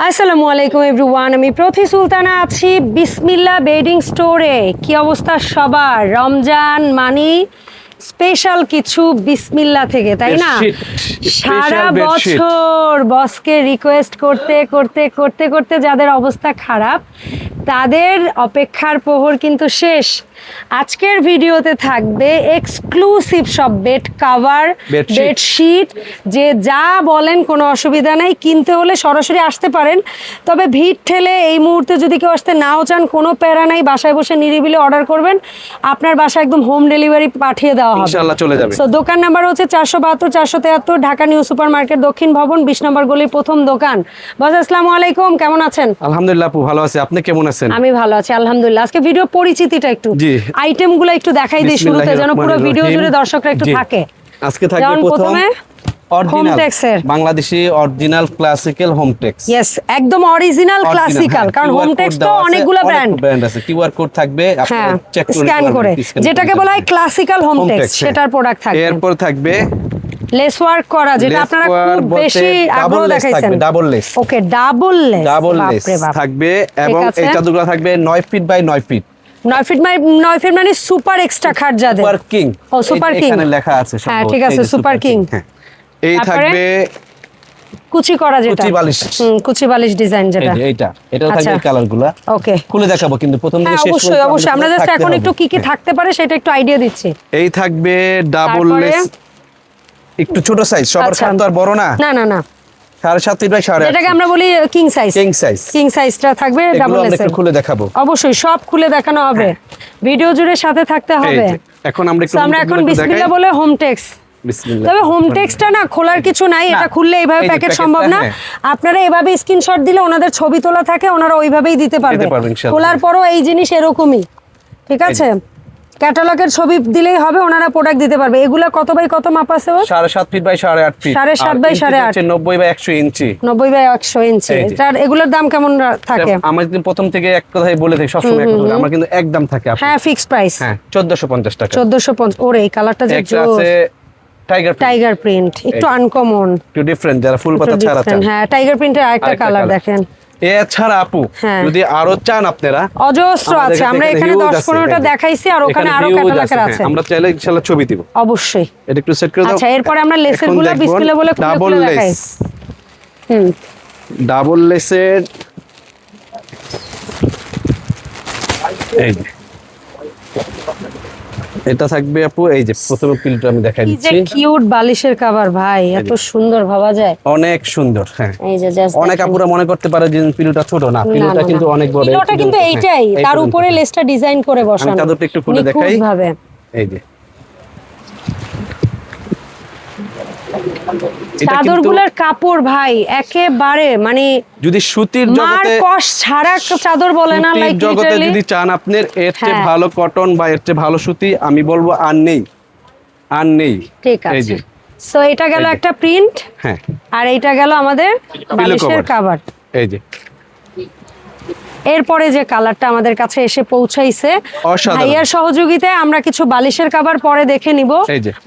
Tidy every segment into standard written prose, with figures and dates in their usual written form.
আসসালামু আলাইকুম এভরিওয়ান, আমি প্রথি সুলতানা আছি বিসমিল্লাহ বেডিং স্টোরে। কি অবস্থা সবার? রমজান মানি স্পেশাল কিছু বিসমিল্লাহ থেকে, তাই না? সারা বছর বসকে রিকোয়েস্ট করতে করতে করতে করতে যাদের অবস্থা খারাপ তাদের অপেক্ষার প্রহর কিন্তু শেষ। আজকের ভিডিওতে থাকবে এক্সক্লুসিভ সব বেড কাভার, বেডশিট, যে যা বলেন কোনো অসুবিধা নাই, কিনতে হলে সরাসরি আসতে পারেন। তবে ভিড় ঠেলে এই মুহূর্তে যদি কেউ আসতে নাও চান কোনো প্যারা নাই, বাসায় বসে নিরিবিলি অর্ডার করবেন, আপনার বাসায় একদম হোম ডেলিভারি পাঠিয়ে দেওয়া হবে, ইনশাআল্লাহ চলে যাবে। সো দোকান নাম্বার হচ্ছে 472 473 ঢাকা নিউ সুপার মার্কেট দক্ষিণ ভবন 20 নম্বর গলির প্রথম দোকান। বস আসসালামু আলাইকুম, কেমন আছেন? আলহামদুলিল্লাহ আপু ভালো আছি, আপনি কেমন আছেন? আমি ভালো আছি আলহামদুলিল্লাহ। আজকে ভিডিও পরিচিতিটা একটু আইটেমগুলো একটু দেখাই দিই শুরুতে, যেন পুরো ভিডিও জুড়ে দর্শকরা একটু থাকে। আজকে থাকবে প্রথমে original Bangladeshi original classical Hometex. Yes, একদম অরিজিনাল ক্লাসিক্যাল, কারণ হোমটেক্স তো অনেকগুলো ব্র্যান্ড আছে। কিউআর কোড থাকবে, আপনি চেক করে স্ক্যান করে, যেটাকে বলা হয় ক্লাসিক্যাল হোমটেক্স, সেটার প্রোডাক্ট থাকবে। এরপর থাকবে লেস ওয়ার্ক করা, যেটা আপনারা খুব বেশি আগ্রহ দেখাইছেন। ডাবল লেস, ওকে, ডাবল লেস থাকবে এবং এই চাদরগুলো থাকবে 9 ফিট বাই 9 ফিট। 9 ফিট মানে সুপার এক্সট্রা খাট যাদের, সুপার কিং। ও সুপার কিং এখানে লেখা আছে সব। হ্যাঁ ঠিক আছে, সুপার কিং। এই থাকবে কুচি করা, যেটা কুচি বালিশ, কুচি বালিশ ডিজাইন, যেটা এটা থাকবে কালারগুলো। ওকে, খুলে দেখাবো কিন্তু প্রথম থেকে শেষ পর্যন্ত অবশ্যই আমরা জাস্ট এখন একটু কি কি থাকতে পারে সেটা একটু আইডিয়া দিচ্ছি। এই থাকবে ডাবল লেস, একটু ছোট সাইজ, সবার খাট তো আর বড় না। না না না, 7.5 ফিট বাই 8.5, এটাকে আমরা বলি কিং সাইজ। কিং সাইজটা থাকবে ডাবল লেস। একটু খুলে দেখাবো, অবশ্যই সব খুলে দেখানো হবে, ভিডিও জুড়ে সাথে থাকতে হবে। এখন আমরা এখন বিসমিল্লাহ বলে হোমটেক্স। তবে হোমটেক্সটা না খোলার কিছু নাই, এটা খুললে এইভাবে প্যাকেট সম্ভব না। আপনারা এভাবে স্ক্রিনশট দিলে ওনাদের ছবি তোলা থাকে, ওনারা ওইভাবেই দিতে পারবে। খোলার পরও এই জিনিস এরকমই, ঠিক আছে? ক্যাটালগের ছবি দিলেই হবে, ওনারা প্রোডাক্ট দিতে পারবে। এগুলা কত বাই কত মাপ আছে? 7.5 feet by 8.5 feet. 7.5 by 8.5, 90 by 100 inch. 90 by 100 inch. এটার এগুলোর দাম কেমন থাকে? আমরা কিন্তু প্রথম থেকে এক কথাই বলে থাকি, সব সময় এক কথা, আমরা কিন্তু একদম থাকে আপনি। হ্যাঁ, ফিক্স প্রাইস। হ্যাঁ, 1450 টাকা। 1450। ওরে এই কালারটা যে আছে টাইগার প্রিন্ট, একটু আনকমন, একটু ডিফারেন্ট, যারা ফুল পাতা ছাড়া চান। হ্যাঁ, টাইগার প্রিন্টের আরেকটা কালার দেখেন। এছাড়া আপু যদি আরো চান আপনারা, অজস্র আছে। আমরা এখানে 10-15টা দেখাইছি, আর ওখানে আরো ক্যাটালগ আছে। আমরা চাইলে ইনশাআল্লাহ ছবি দিব অবশ্যই। এটা একটু সেট করে দাও। আচ্ছা, এরপর আমরা লেসের গুলো বিসমিল্লাহ বলে খুলে দেখাই। ডাবল লেসের এই এটা থাকবে আপু। এই যে প্রথমে পিলটা আমি দেখাই দিচ্ছি, কি কিউট বালিশের কভার ভাই, এত সুন্দর ভাবা যায়, অনেক সুন্দর। হ্যাঁ, এই যে জাস্ট অনেক আপুরা মনে করতে পারে যে পিলটা ছোট, না, পিলটা কিন্তু অনেক বড়। পিলটা কিন্তু এইটাই, তার উপরে লেসটা ডিজাইন করে বসানো। আমি চাদরটা একটু খুলে দেখাই। এই যে চাদরগুলোর কাপড় ভাই একেবারে মানে যদি সুতির জগতে কষ ছাড়া চাদর বলে না, লাইক জগতে যদি চান আপনার এর চেয়ে ভালো কটন বা এর চেয়ে ভালো সুতি, আমি বলবো আর নেই, আর নেই। ঠিক আছে, সো এটা গেল একটা প্রিন্ট। হ্যাঁ, আর এইটা গেল আমাদের বালিশের কভার। এই যে এরপরে যে কালারটা আমাদের কাছে এসে পৌঁছাইছে, ভাইয়ার সহযোগিতায় আমরা কিছু বালিশের কভার পরে দেখে নিব,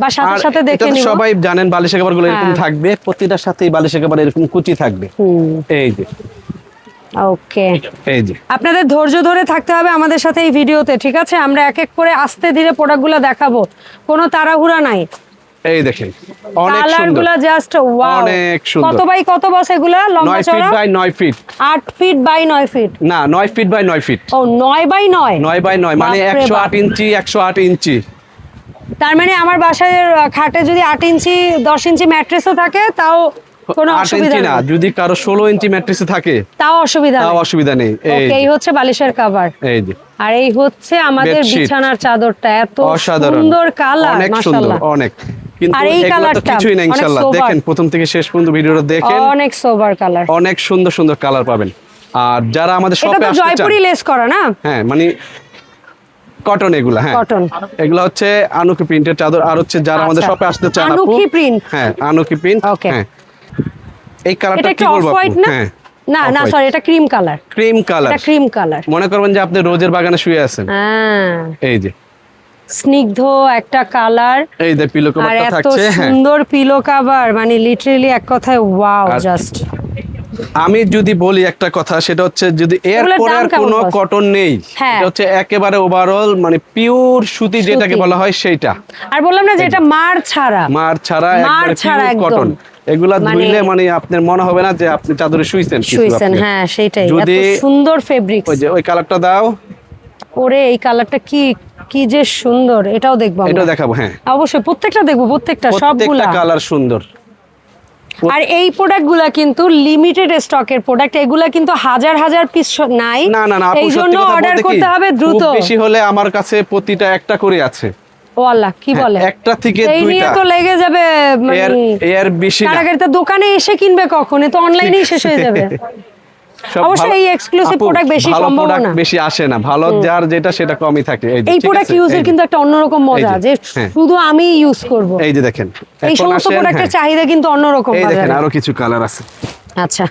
বা সাথে সাথে দেখে নিব। সবাই জানেন বালিশের কভারগুলো এরকম থাকবে, প্রতিটার সাথেই বালিশের কভার এরকম কুচি থাকবে। এই যে ওকে, এই যে আপনাদের ধৈর্য ধরে থাকতে হবে আমাদের সাথে এই ভিডিওতে, ঠিক আছে? আমরা এক এক করে আস্তে ধীরে প্রোডাক্টগুলো দেখাবো, কোনো তাড়াহুড়া নাই। এই দেখেন অনেক সুন্দর কালারগুলো জাস্ট ওয়াও, অনেক সুন্দর। কত বাই কত বস এগুলা? লম্বা 9 feet by 9 feet. 8 feet by 9 feet না, 9 ফিট বাই 9 ফিট। ও 9 বাই 9, 9 বাই 9 মানে 108 ইঞ্চি, 108 ইঞ্চি। তার মানে আমার বাসায় খাটে যদি 8 ইঞ্চি 10 ইঞ্চি ম্যাট্রেসও থাকে তাও কোনো অসুবিধা নেই। না, যদি কারো 16 ইঞ্চি ম্যাট্রেসে থাকে তাও অসুবিধা নেই। ওকে, এই হচ্ছে বালিশের কভার। এই যে আর এই হচ্ছে আমাদের বিছানার চাদরটা, এত সুন্দর কালার, মাশাআল্লাহ অনেক। কিন্তু আর এই কালারটা কিছুই না, ইনশাআল্লাহ দেখেন প্রথম থেকে শেষ পর্যন্ত ভিডিওটা দেখেন, অনেক সোবার কালার, অনেক সুন্দর সুন্দর কালার পাবেন। আর যারা আমাদের শপে আসতে চান, এটা তো জয়পুরি লেস করা না? হ্যাঁ, মানে কটন এগুলা। হ্যাঁ, কটন এগুলা হচ্ছে আনুকি প্রিন্টের চাদর। আর হচ্ছে যারা আমাদের শপে আসতে চান, আনুকি প্রিন্ট। হ্যাঁ, আনুকি প্রিন্ট। হ্যাঁ, এই কালারটা কি বলবো? হ্যাঁ, না না সরি, এটা ক্রিম কালার। ক্রিম কালার, এটা ক্রিম কালার। মনে করবেন যে আপনি রোজের বাগানে শুয়ে আছেন। হ্যাঁ, এই যে স্নিগ্ধ একটা কালার। এই যে পিলো কভারটা থাকছে, সুন্দর পিলো কভার, মানে লিটারালি এক কথায় ওয়াও। জাস্ট আমি যদি বলি একটা কথা, সেটা হচ্ছে যদি এরপরে আর কোনো কটন নেই, এটা হচ্ছে একেবারে ওভারঅল মানে পিওর সুতি যেটাকে বলা হয় সেইটা। আর বললাম না যে এটা মার ছাড়া একবারে পিওর কটন, এগুলা ধুইলে মানে আপনার মনে হবে না যে আপনি চাদরে শুইছেন। হ্যাঁ সেটাই, এত সুন্দর ফেব্রিক। ওই যে ওই কালারটা দাও। ওরে এই কালারটা কি যে সুন্দর, এটাও দেখবো, এটাও দেখাবো। হ্যাঁ অবশ্যই, প্রত্যেকটা দেখবো, সবগুলা কালার সুন্দর। আর এই প্রোডাক্টগুলা কিন্তু লিমিটেড স্টকের প্রোডাক্ট, এগুলা কিন্তু হাজার হাজার পিস নাই। না এই জন্য অর্ডার করতে হবে দ্রুত। বেশি হলে আমার কাছে প্রতিটা একটা করে আছে। ও আল্লাহ, কি বলে, একটা থেকে দুইটা, এই নিয়ে তো লেগে যাবে। এর বেশি না, কারাগারিতে দোকানে এসে কিনবে কখন, এ তো অনলাইনেই শেষ হয়ে যাবে। অবশ্যই এই এক্সক্লুসিভ প্রোডাক্ট বেশি সম্ভব না, বেশি আসে না, ভালো যার যেটা সেটা কমই থাকে। এই প্রোডাক্ট ইউজের কিন্তু একটা অন্যরকম মজা, যে শুধু আমি ইউজ করব। এই যে দেখেন, এই সমস্ত প্রোডাক্টের চাহিদা কিন্তু অন্যরকম। এই দেখেন আরো কিছু কালার আছে। আচ্ছা,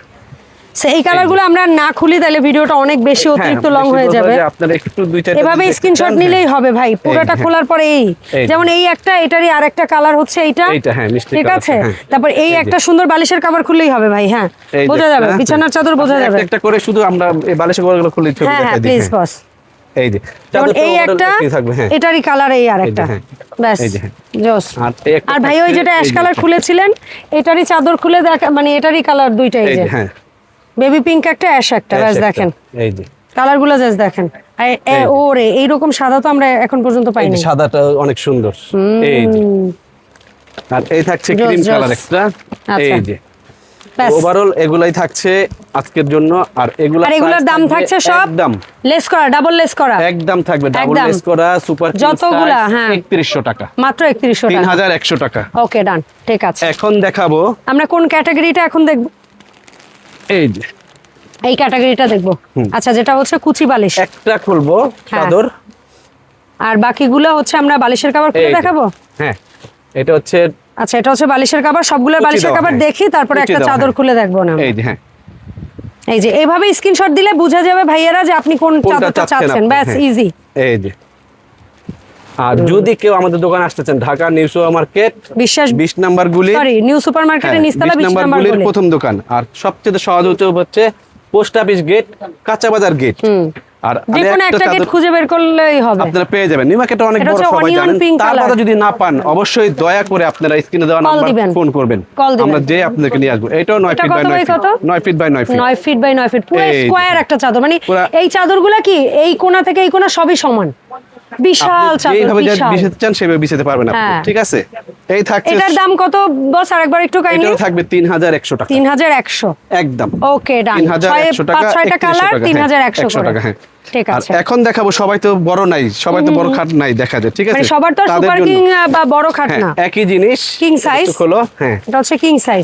এই কালারগুলো আমরা না খুলি তাহলে ভিডিওটা অনেক বেশি অতিরিক্ত লং হয়ে যাবে। আপনারা একটু দুই চারটা এভাবে স্ক্রিনশট নিলেই হবে ভাই। পুরোটা খোলার পরে যেমন এই একটা, এটারই আরেকটা কালার হচ্ছে এইটা, ঠিক আছে। তারপর এই একটা সুন্দর বালিশের কভার খুললেই হবে ভাই। হ্যাঁ বোঝা যাবে, বিছানার চাদর বোঝা যাবে। একটা করে শুধু আমরা এই বালিশের কভারগুলো খুলে ছবি দেখাই দিই। হ্যাঁ প্লিজ বস। এই যে যেমন এই একটা, এটারই কালার এই আরেকটা, ব্যাস জোস। আর ভাই ওই যেটা অ্যাশ কালার খুলেছিলেন, এটারই চাদর খুলে দেখা, মানে এটারই কালার দুইটাই, যে বেবি পিঙ্ক একটা, অ্যাশ একটা, ব্যাস দেখেন এই যে কালারগুলো জাস্ট দেখেন। ওরে এইরকম সাদা তো আমরা এখন পর্যন্ত পাইনি। সাদাটা অনেক সুন্দর। এই যে আর এই থাকছে ক্রিম কালার একটা। এই যে ওভারঅল এগুলাই থাকছে আজকের জন্য। আর এগুলার দাম থাকছে সব একদম লেস করা, ডাবল লেস করা, একদম থাকবে ডাবল লেস করা সুপার কিং যতগুলা। হ্যাঁ 3100 টাকা, মাত্র 3100 টাকা, 3100 টাকা। ওকে ডান, ঠিক আছে। এখন দেখাবো আমরা কোন ক্যাটাগরিটা এখন দেখব। এই যে এই ক্যাটাগরিটা দেখবো। আচ্ছা, যেটা হচ্ছে কুচি বালিশ, একটা খুলবো চাদর, আর বাকিগুলো হচ্ছে আমরা বালিশের কভার খুলে দেখাবো। হ্যাঁ এটা হচ্ছে, আচ্ছা এটা হচ্ছে বালিশের কভার, সবগুলোর বালিশের কভার দেখি, তারপরে একটা চাদর খুলে দেখবো না। এই যে হ্যাঁ, এই যে এইভাবে স্ক্রিনশট দিলে বোঝা যাবে ভাইয়েরা যে আপনি কোন চাদরটা চাচ্ছেন, ব্যাস ইজি। এই যে আর যদি কেউ আমাদের দোকানে আসতে চান, ঢাকা নিউ সুপার মার্কেট বিশ্বাস 20 নাম্বার গুলি, সরি নিউ সুপার মার্কেটের নিচতলা 20 নাম্বার গুলির প্রথম দোকান। আর সবচেয়ে সহজ হচ্ছে পোস্ট অফিস গেট, কাঁচা বাজার গেট। আর যেকোনো একটা গেট খুঁজে বের করলেই হবে, আপনারা পেয়ে যাবেন। নিউ মার্কেটে অনেক বড়, সবাই জানেন। তারপরে যদি না পান, অবশ্যই দয়া করে আপনারা স্ক্রিনে দেওয়া নাম্বার ফোন করবেন, আমরা যে আপনাকে নিয়ে আসবো। এটাও 9 feet by 9 feet, 9 feet by 9 feet, 9 feet by 9 feet, পুরো স্কয়ার একটা চাদর। মানে এই চাদরগুলো কি এই কোণা থেকে এই কোণা সবই সমান, বিশাল চাদর। এইভাবে যদি বিছাতে চান সেভাবে বিছাতে পারবেন আপনি, ঠিক আছে। এই থাকছে, এটার দাম কত বস আরেকবার একটু কাইন্ডলি। এটাও থাকবে 3100 টাকা, 3100 একদম। ওকে ডান, 3100 টাকা, 6টা কালার, 3100 টাকা। হ্যাঁ ঠিক আছে। এখন দেখাবো, সবাই তো বড় নাই, সবাই তো বড় খাট নাই দেখা যায়, ঠিক আছে। মানে সবার তো সুপার কিং বা বড় খাট না, একই জিনিস, কিং সাইজ হলো। হ্যাঁ এটা হচ্ছে কিং সাইজ,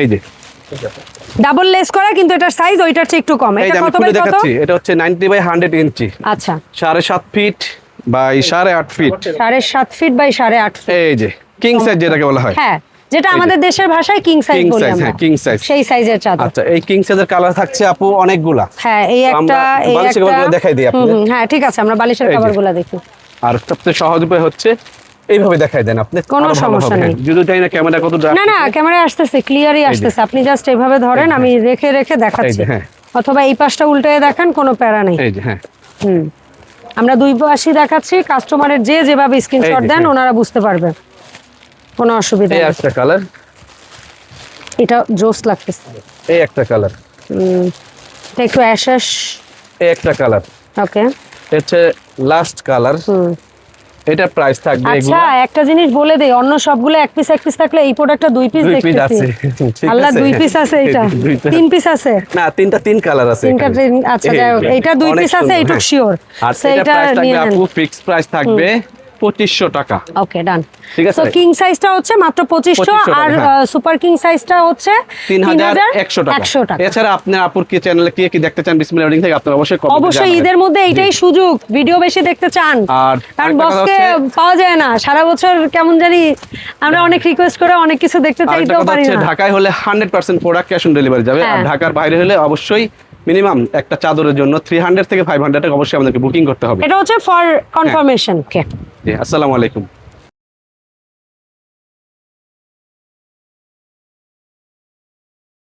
এই যে ডাবল লেস করা, কিন্তু এটার সাইজ ওইটার চেয়ে একটু কম। এটা কত বাই কত? এটা হচ্ছে 90 বাই 100 ইঞ্চি। আচ্ছা 7.5 feet by 8.5 feet, 7.5 feet by 8.5 feet. এই যে কিং সাইজ যেটাকে বলা হয়। হ্যাঁ, যেটা আমাদের দেশের ভাষায় কিং সাইজ বলি আমরা। হ্যাঁ কিং সাইজ, সেই সাইজের চাদর। আচ্ছা এই কিং সাইজের কালার থাকছে আপু অনেকগুলা। হ্যাঁ এই একটা, এই একটা দেখাই দিই আপনি। হ্যাঁ ঠিক আছে, আমরা বালিশের কভারগুলো দেখি। আর সবচেয়ে সহজ উপায় হচ্ছে এইভাবে দেখাই দেন আপনি, কোনো সমস্যা নেই। যদি চাই না ক্যামেরা কত, না ক্যামেরা আসতেছে, ক্লিয়ারই আসতেছে। আপনি জাস্ট এইভাবে ধরেন, আমি রেখে রেখে দেখাচ্ছি, অথবা এই পাশটা উল্টে দেখান, কোনো প্যারা নেই। এই যে হ্যাঁ, আমরা দুই পাশই দেখাচ্ছি, কাস্টমারের যে যেভাবে স্ক্রিনশট দেন ওনারা বুঝতে পারবে, কোনো অসুবিধা নেই। এই একটা কালার, এটা জোস লাগতেছে। এই একটা কালার, এটা একটু অ্যাশ অ্যাশ। এই একটা কালার, ওকে এটা লাস্ট কালার। এটা প্রাইস থাকবে এগুলো। আচ্ছা একটা জিনিস বলে দেই, অন্য সবগুলো এক পিস থাকলে এই প্রোডাক্টটা দুই পিস দেখতেছি। আল্লাহ দুই পিস আছে, এটা তিন পিস আছে না, তিন কালার আছে এখানে। আচ্ছা যাই হোক, এটা দুই পিস আছে, এইটুক শিওর। আর এটা প্রাইস থাকবে আপু, ফিক্স প্রাইস থাকবে 2500 টাকা। ওকে ডান, ঠিক আছে। তো কিং সাইজটা হচ্ছে মাত্র 2500, আর সুপার কিং সাইজটা হচ্ছে 3100 টাকা। এছাড়া আপনি আপুর কি চ্যানেলে কি দেখতে চান বিসমিল্লাহ ওয়েডিং থেকে, আপনারা অবশ্যই কমেন্টে জানাবেন। অবশ্যই ঈদের মধ্যে এইটাই সুযোগ, ভিডিও বেশি দেখতে চান, আর কারণ বসকে পাওয়া যায় না সারা বছর, কেমন জানি আমরা অনেক রিকোয়েস্ট করে অনেক কিছু দেখতে চাইতেও পারি না। ঢাকায় হলে 100% প্রোডাক্ট ক্যাশ অন ডেলিভারি যাবে, আর ঢাকার বাইরে হলে অবশ্যই মিনিমাম একটা চাদরের জন্য 300 থেকে 500 টাকা অবশ্যই আমাদেরকে বুকিং করতে হবে। এটা হচ্ছে ফর কনফার্মেশন। ওকে, জি আসসালামু আলাইকুম।